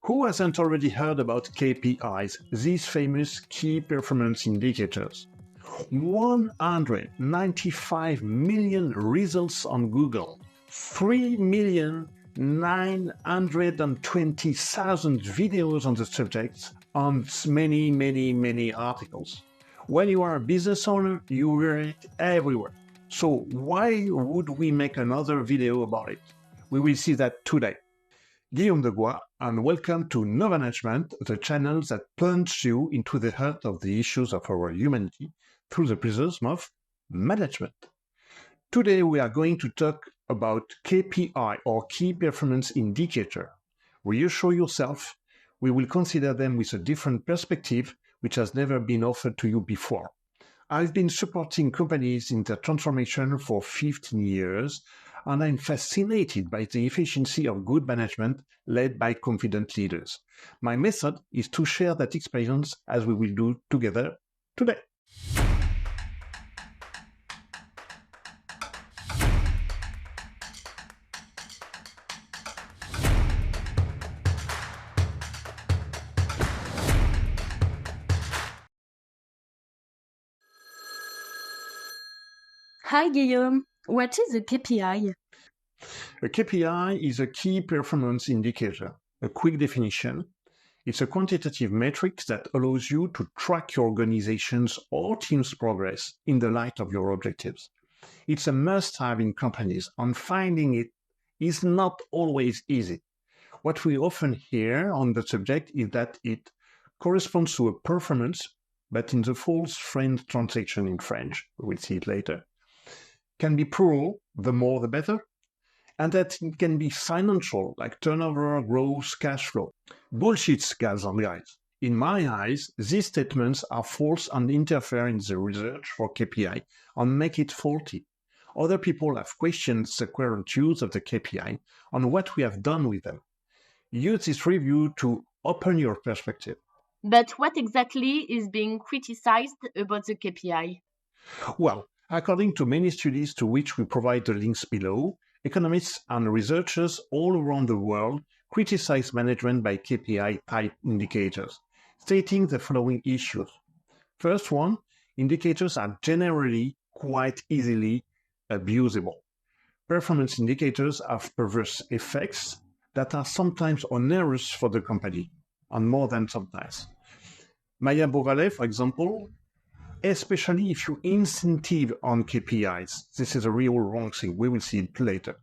Who hasn't already heard about KPIs, these famous key performance indicators? 195 million results on Google, 3,920,000 videos on the subject, and many articles. When you are a business owner, you hear it everywhere. So why would we make another video about it? We will see that today. Guillaume Degois, and welcome to Novanagement, the channel that plunges you into the heart of the issues of our humanity through the prism of management. Today we are going to talk about KPI or Key Performance Indicator. Reassure yourself, we will consider them with a different perspective which has never been offered to you before. I've been supporting companies in their transformation for 15 years, and I'm fascinated by the efficiency of good management led by confident leaders. My method is to share that experience as we will do together today. Hi Guillaume, what is a KPI? A KPI is a key performance indicator. A quick definition: it's a quantitative metric that allows you to track your organization's or team's progress in the light of your objectives. It's a must-have in companies, and finding it is not always easy. What we often hear on the subject is that it corresponds to a performance, but in the false friend translation in French, we'll see it later, can be plural, the more the better, and that it can be financial, like turnover, growth, cash flow. Bullshit, guys and guys. In my eyes, these statements are false and interfere in the research for KPI and make it faulty. Other people have questioned the current use of the KPI and what we have done with them. Use this review to open your perspective. But what exactly is being criticized about the KPI? Well, according to many studies to which we provide the links below, economists and researchers all around the world criticize management by KPI-type indicators, stating the following issues. First one, indicators are generally quite easily abusable. Performance indicators have perverse effects that are sometimes onerous for the company, and more than sometimes. Bacache-Beauvallet, for example, especially if you incentive on KPIs. This is a real wrong thing. We will see it later.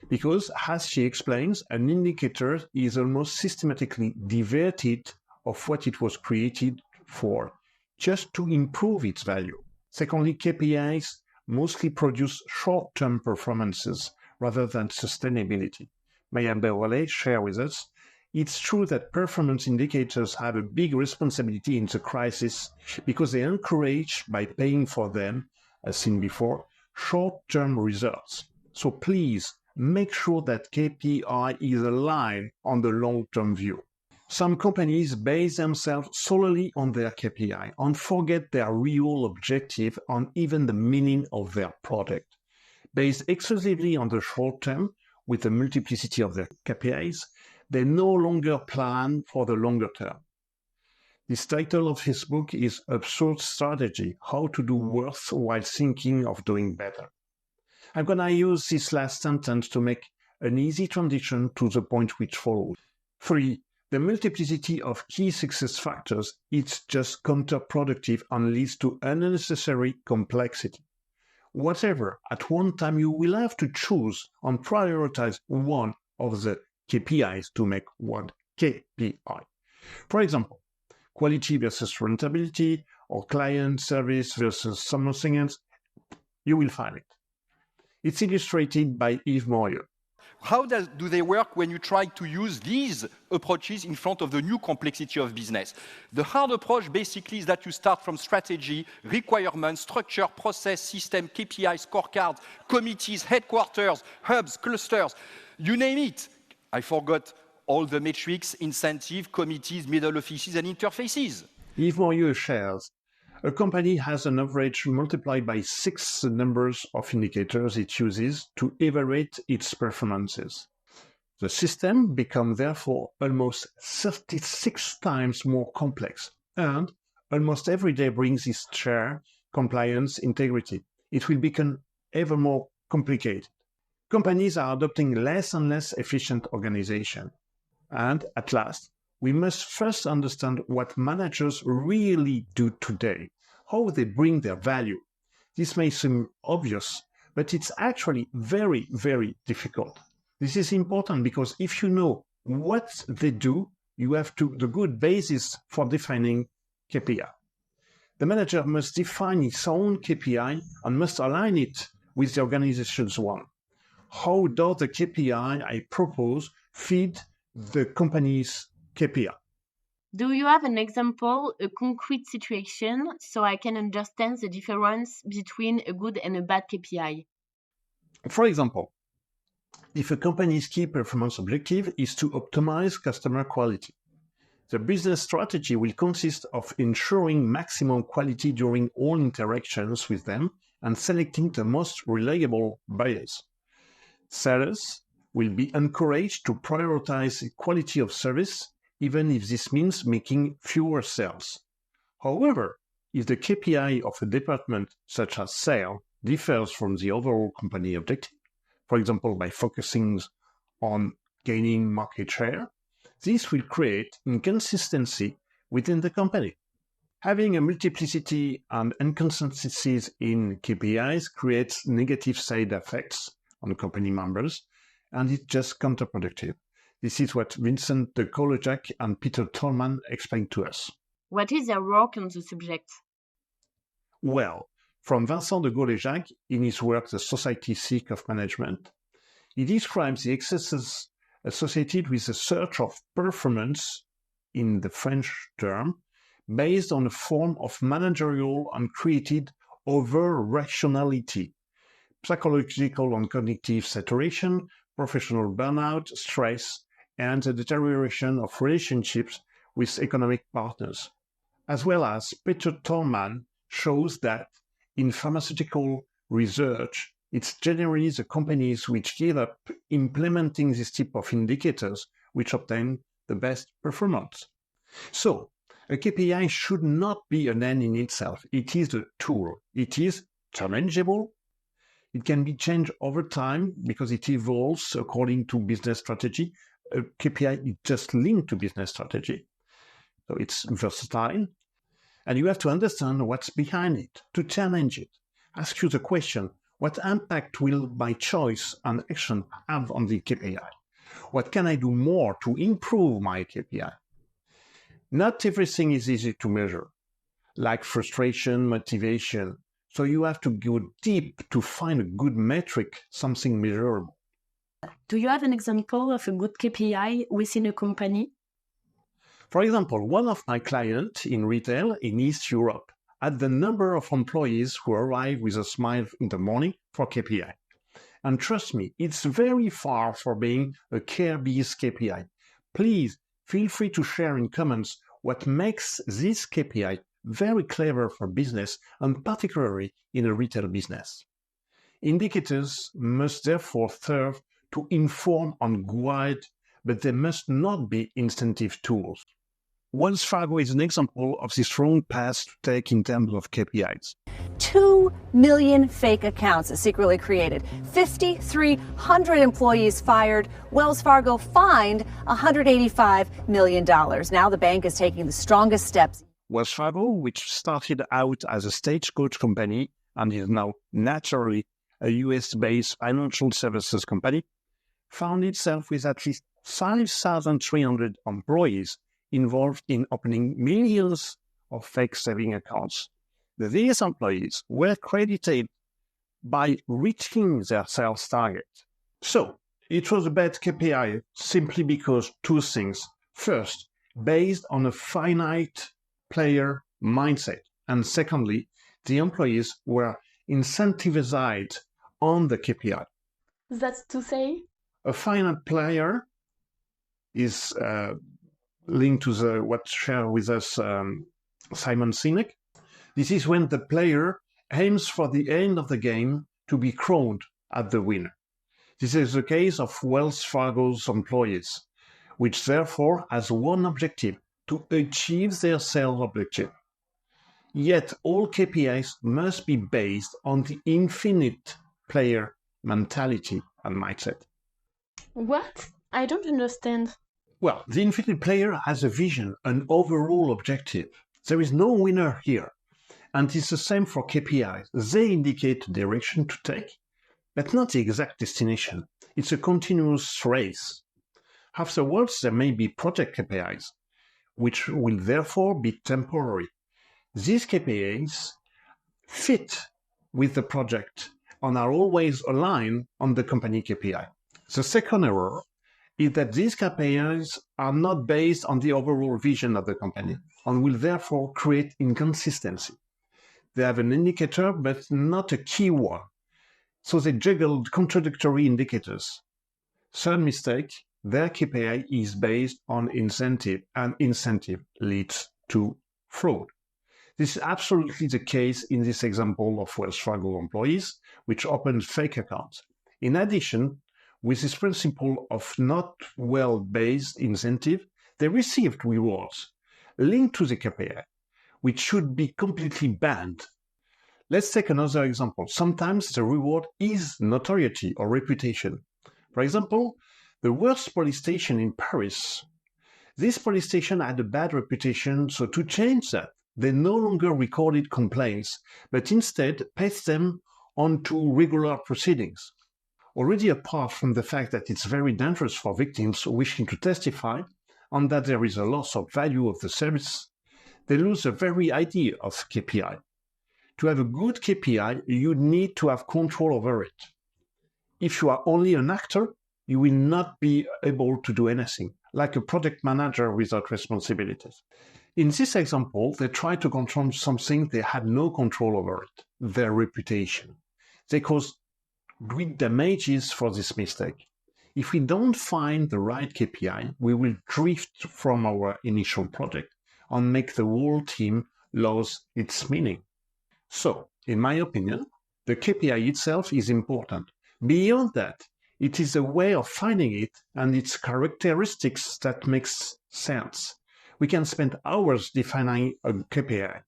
Because, as she explains, an indicator is almost systematically diverted of what it was created for, just to improve its value. Secondly, KPIs mostly produce short-term performances rather than sustainability. Bacache-Beauvallet shares with us, it's true that performance indicators have a big responsibility in the crisis because they encourage, by paying for them, as seen before, short-term results. So please, make sure that KPI is aligned on the long-term view. Some companies base themselves solely on their KPI and forget their real objective and even the meaning of their product. Based exclusively on the short term, with the multiplicity of their KPIs, they no longer plan for the longer term. This title of his book is Absurd Strategy, How to Do Worse While Thinking of Doing Better. I'm going to use this last sentence to make an easy transition to the point which follows. 3. The multiplicity of key success factors is just counterproductive and leads to unnecessary complexity. Whatever, at one time you will have to choose and prioritize one of the KPIs to make one KPI. For example, quality versus rentability, or client service versus something else, you will find it. It's illustrated by Yves Morieux. How do they work when you try to use these approaches in front of the new complexity of business? The hard approach basically is that you start from strategy, requirements, structure, process, system, KPI, scorecards, committees, headquarters, hubs, clusters, you name it. I forgot all the metrics, incentive, committees, middle offices, and interfaces. Yves Morieux shares, a company has an average multiplied by 6 the numbers of indicators it uses to evaluate its performances. The system becomes therefore almost 36 times more complex, and almost every day brings its share compliance integrity. It will become ever more complicated. Companies are adopting less and less efficient organization. And at last, we must first understand what managers really do today, how they bring their value. This may seem obvious, but it's actually very, very difficult. This is important because if you know what they do, you have the good basis for defining KPI. The manager must define his own KPI and must align it with the organization's one. How does the KPI I propose feed the company's KPI? Do you have an example, a concrete situation, so I can understand the difference between a good and a bad KPI? For example, if a company's key performance objective is to optimize customer quality, the business strategy will consist of ensuring maximum quality during all interactions with them and selecting the most reliable buyers. Sellers will be encouraged to prioritize quality of service, even if this means making fewer sales. However, if the KPI of a department such as sales differs from the overall company objective, for example by focusing on gaining market share, this will create inconsistency within the company. Having a multiplicity and inconsistencies in KPIs creates negative side effects on company members, and it's just counterproductive. This is what Vincent de Collejac and Peter TOLLMAN explained to us. What is their work on the subject? Well, from Vincent de Collejac in his work The Society Seek of Management, he describes the excesses associated with the search of performance, in the French term, based on a form of managerial and created over-rationality, psychological and cognitive saturation, professional burnout, stress, and the deterioration of relationships with economic partners. As well as Peter TOLLMAN shows that in pharmaceutical research, it's generally the companies which give up implementing this type of indicators which obtain the best performance. So, a KPI should not be an end in itself. It is a tool. It is challengeable. It can be changed over time because it evolves according to business strategy. A KPI is just linked to business strategy. So it's versatile. And you have to understand what's behind it, to challenge it. Ask you the question, what impact will my choice and action have on the KPI? What can I do more to improve my KPI? Not everything is easy to measure, like frustration, motivation. So you have to go deep to find a good metric, something measurable. Do you have an example of a good KPI within a company? For example, one of my clients in retail in East Europe had the number of employees who arrive with a smile in the morning for KPI. And trust me, it's very far from being a care-based KPI. Please feel free to share in comments what makes this KPI very clever for business and particularly in a retail business. Indicators must therefore serve to inform and guide, but they must not be incentive tools. Wells Fargo is an example of this wrong path to take in terms of KPIs. 2 million fake accounts secretly created, 5,300 employees fired, Wells Fargo fined $185 million. Now the bank is taking the strongest steps. Wells Fargo, which started out as a stagecoach company and is now naturally a US-based financial services company, found itself with at least 5,300 employees involved in opening millions of fake saving accounts. These employees were credited by reaching their sales target. So, it was a bad KPI simply because two things. First, based on a finite player mindset. And secondly, the employees were incentivized on the KPI. That's to say? A finite player is linked to what shared with us Simon Sinek. This is when the player aims for the end of the game to be crowned as the winner. This is the case of Wells Fargo's employees, which therefore has one objective: to achieve their sales objective. Yet all KPIs must be based on the infinite player mentality and mindset. What? I don't understand. Well, the infinite player has a vision, an overall objective. There is no winner here. And it's the same for KPIs. They indicate the direction to take, but not the exact destination. It's a continuous race. Afterwards, there may be project KPIs, which will therefore be temporary. These KPIs fit with the project and are always aligned on the company KPI. The second error is that these KPIs are not based on the overall vision of the company and will therefore create inconsistency. They have an indicator, but not a key one. So they juggled contradictory indicators. Third mistake, their KPI is based on incentive, and incentive leads to fraud. This is absolutely the case in this example of Wells Fargo employees, which opened fake accounts. In addition, with this principle of not well-based incentive, they received rewards linked to the KPI, which should be completely banned. Let's take another example. Sometimes the reward is notoriety or reputation. For example, the worst police station in Paris. This police station had a bad reputation, so to change that, they no longer recorded complaints, but instead passed them on to regular proceedings. Already apart from the fact that it's very dangerous for victims wishing to testify, and that there is a loss of value of the service, they lose the very idea of KPI. To have a good KPI, you need to have control over it. If you are only an actor, you will not be able to do anything, like a project manager without responsibilities. In this example, they tried to control something they had no control over it, their reputation. They caused great damages for this mistake. If we don't find the right KPI, we will drift from our initial project and make the whole team lose its meaning. So, in my opinion, the KPI itself is important. Beyond that, it is a way of finding it and its characteristics that makes sense. We can spend hours defining a KPI.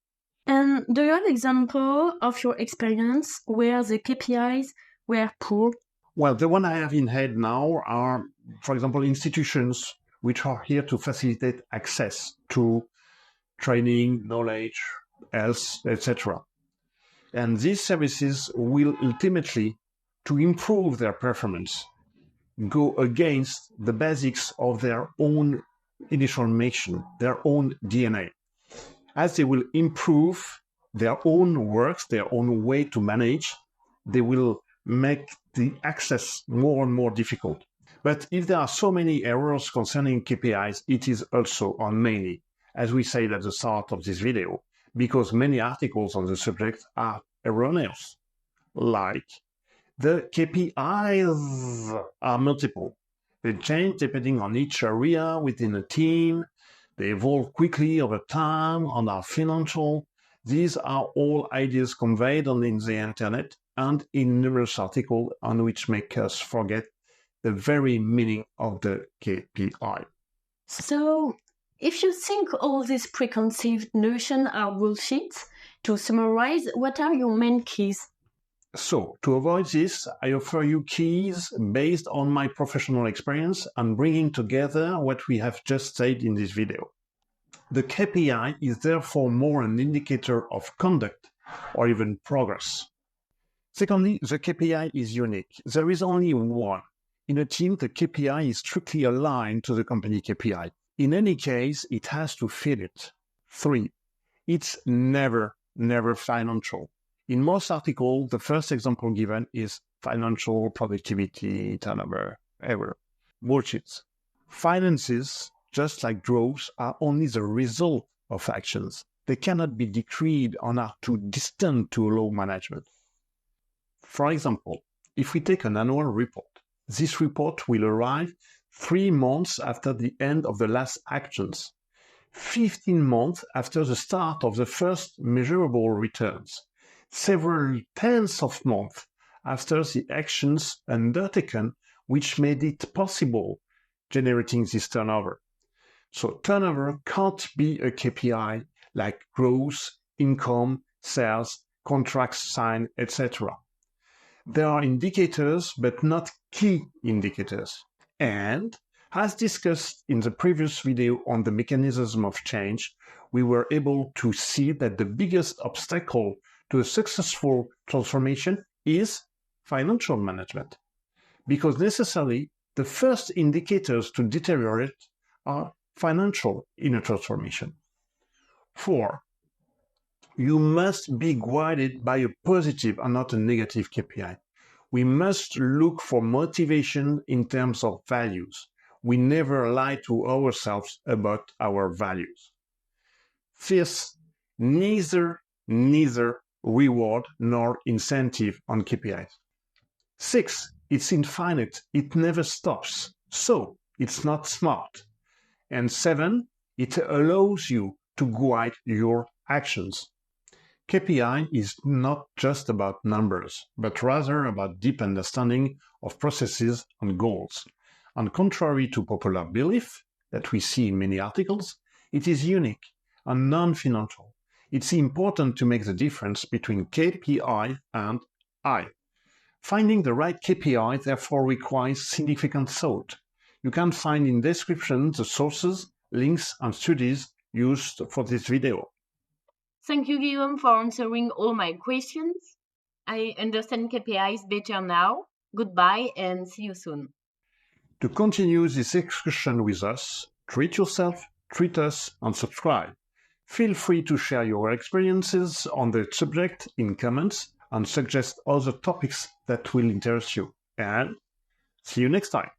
And do you have an example of your experience where the KPIs were poor? Well, the one I have in head now are, for example, institutions which are here to facilitate access to training, knowledge, health, etc. And these services will ultimately, to improve their performance, go against the basics of their own initial mission, their own DNA. As they will improve their own works, their own way to manage, they will make the access more and more difficult. But if there are so many errors concerning KPIs, it is also on mainly, as we said at the start of this video, because many articles on the subject are erroneous. Like, the KPIs are multiple. They change depending on each area within a team. They evolve quickly over time and are financial. These are all ideas conveyed on the internet and in numerous articles on which make us forget the very meaning of the KPI. So, if you think all these preconceived notions are bullshit, to summarize, what are your main keys? So, to avoid this, I offer you keys based on my professional experience and bringing together what we have just said in this video. The KPI is therefore more an indicator of conduct or even progress. Secondly, the KPI is unique. There is only one. In a team, the KPI is strictly aligned to the company KPI. In any case, it has to fit it. 3, it's never financial. In most articles, the first example given is financial, productivity, turnover, ever. Bullshit. Finances, just like growth, are only the result of actions. They cannot be decreed and are too distant to allow management. For example, if we take an annual report, this report will arrive 3 months after the end of the last actions, 15 months after the start of the first measurable returns, several tenths of months after the actions undertaken which made it possible generating this turnover. So turnover can't be a KPI like growth, income, sales, contracts signed, etc. There are indicators, but not key indicators. And as discussed in the previous video on the mechanism of change, we were able to see that the biggest obstacle to a successful transformation is financial management, because necessarily the first indicators to deteriorate are financial in a transformation. 4. You must be guided by a positive and not a negative KPI. We must look for motivation in terms of values. We never lie to ourselves about our values. 5th, neither reward nor incentive on KPIs. 6, it's infinite, it never stops, so it's not smart. And 7, it allows you to guide your actions. KPI is not just about numbers, but rather about deep understanding of processes and goals. And contrary to popular belief that we see in many articles, it is unique and non-financial. It's important to make the difference between KPI and I. Finding the right KPI therefore requires significant thought. You can find in the description the sources, links, and studies used for this video. Thank you, Guillaume, for answering all my questions. I understand KPIs better now. Goodbye and see you soon. To continue this discussion with us, treat yourself, treat us, and subscribe. Feel free to share your experiences on the subject in comments and suggest other topics that will interest you. And see you next time.